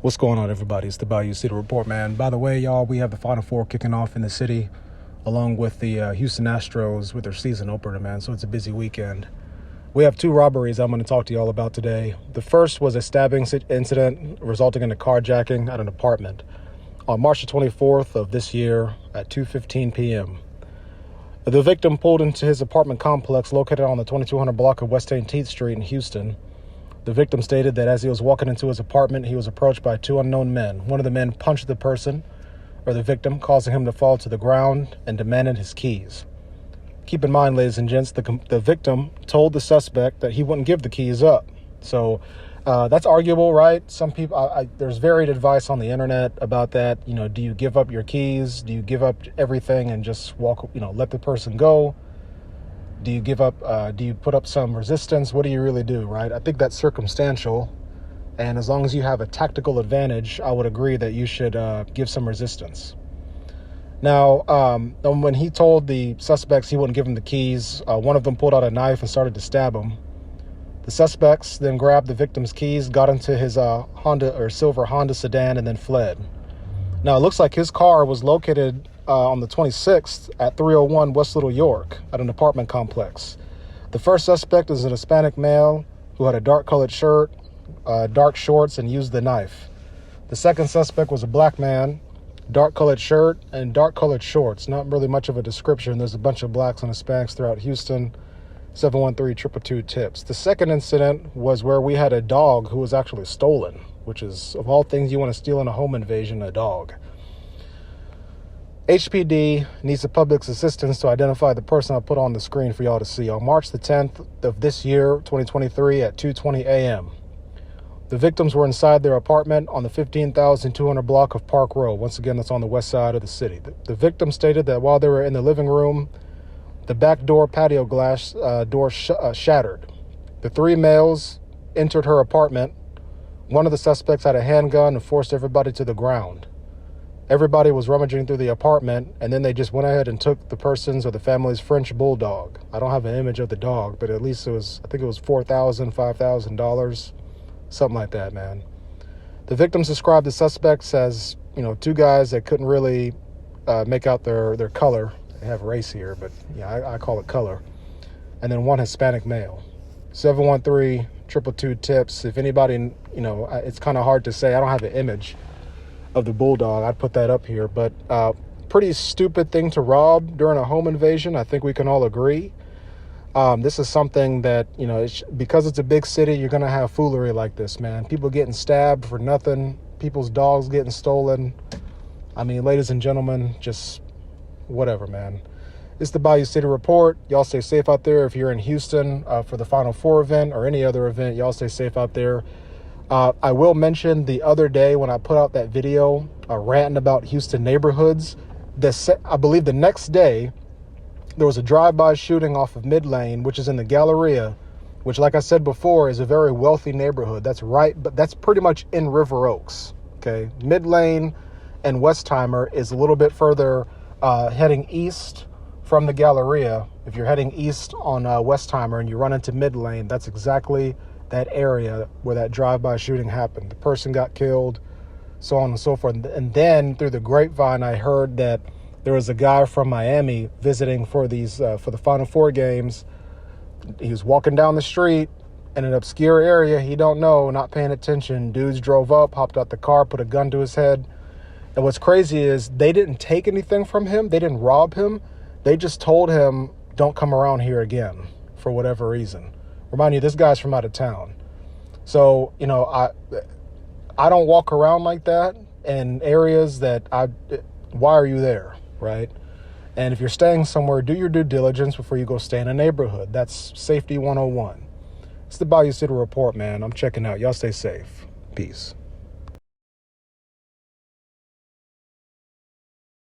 What's going on, everybody? It's the Bayou City Report, man. By the way, y'all, we have the Final Four kicking off in the city, along with the Houston Astros with their season opener, man. So it's a busy weekend. We have two robberies I'm going to talk to y'all about today. The first was a stabbing incident resulting in a carjacking at an apartment on March the 24th of this year at 2:15 p.m. The victim pulled into his apartment complex located on the 2200 block of West 18th Street in Houston. The victim stated that as he was walking into his apartment, he was approached by two unknown men. One of the men punched the person, or the victim, causing him to fall to the ground and demanded his keys. Keep in mind, ladies and gents, the victim told the suspect that he wouldn't give the keys up. So that's arguable, right? Some people, there's varied advice on the internet about that. You know, do you give up your keys? Do you give up everything and just walk, let the person go? Do you give up, do you put up some resistance? What do you really do, right? I think that's circumstantial. And as long as you have a tactical advantage, I would agree that you should give some resistance. Now, when he told the suspects he wouldn't give them the keys, one of them pulled out a knife and started to stab him. The suspects then grabbed the victim's keys, got into his silver Honda sedan, and then fled. Now, it looks like his car was located on the 26th at 301 West Little York at an apartment complex. The first suspect is an Hispanic male who had a dark-colored shirt, dark shorts, and used the knife. The second suspect was a black man, dark-colored shirt, and dark-colored shorts. Not really much of a description. There's a bunch of blacks and Hispanics throughout Houston. 713-222 tips. The second incident was where we had a dog who was actually stolen, which is, of all things you want to steal in a home invasion, a dog. HPD needs the public's assistance to identify the person I put on the screen for y'all to see. On March the 10th of this year, 2023, at 2:20 a.m., the victims were inside their apartment on the 15,200 block of Park Row. Once again, that's on the west side of the city. The victim stated that while they were in the living room, the back door patio glass door shattered. The three males entered her apartment. One of the suspects had a handgun and forced everybody to the ground. Everybody was rummaging through the apartment, and then they just went ahead and took the person's or the family's French bulldog. I don't have an image of the dog, but at least I think it was $4,000, $5,000, something like that, man. The victims described the suspects as, two guys that couldn't really make out their color. They have race here, but yeah, I call it color. And then one Hispanic male. 713-222 tips. If anybody, it's kind of hard to say. I don't have an image of the bulldog. I'd put that up here, but pretty stupid thing to rob during a home invasion. I think we can all agree. This is something that, because it's a big city, you're going to have foolery like this, man. People getting stabbed for nothing. People's dogs getting stolen. I mean, ladies and gentlemen, just whatever, man. It's the Bayou City Report. Y'all stay safe out there. If you're in Houston for the Final Four event or any other event, y'all stay safe out there. I will mention the other day when I put out that video ranting about Houston neighborhoods, I believe the next day there was a drive-by shooting off of Mid Lane, which is in the Galleria, which, like I said before, is a very wealthy neighborhood. That's right, but that's pretty much in River Oaks. Okay, Mid Lane and Westheimer is a little bit further heading east from the Galleria. If you're heading east on Westheimer and you run into Mid Lane, that's exactly that area where that drive-by shooting happened. The person got killed, so on and so forth. And then through the grapevine, I heard that there was a guy from Miami visiting for the Final Four games. He was walking down the street in an obscure area he don't know, not paying attention. Dudes drove up, hopped out the car, put a gun to his head. And what's crazy is they didn't take anything from him. They didn't rob him. They just told him, don't come around here again, for whatever reason. Remind you, this guy's from out of town. So, I don't walk around like that in areas why are you there, right? And if you're staying somewhere, do your due diligence before you go stay in a neighborhood. That's safety 101. It's the Bayou City Report, man. I'm checking out. Y'all stay safe. Peace.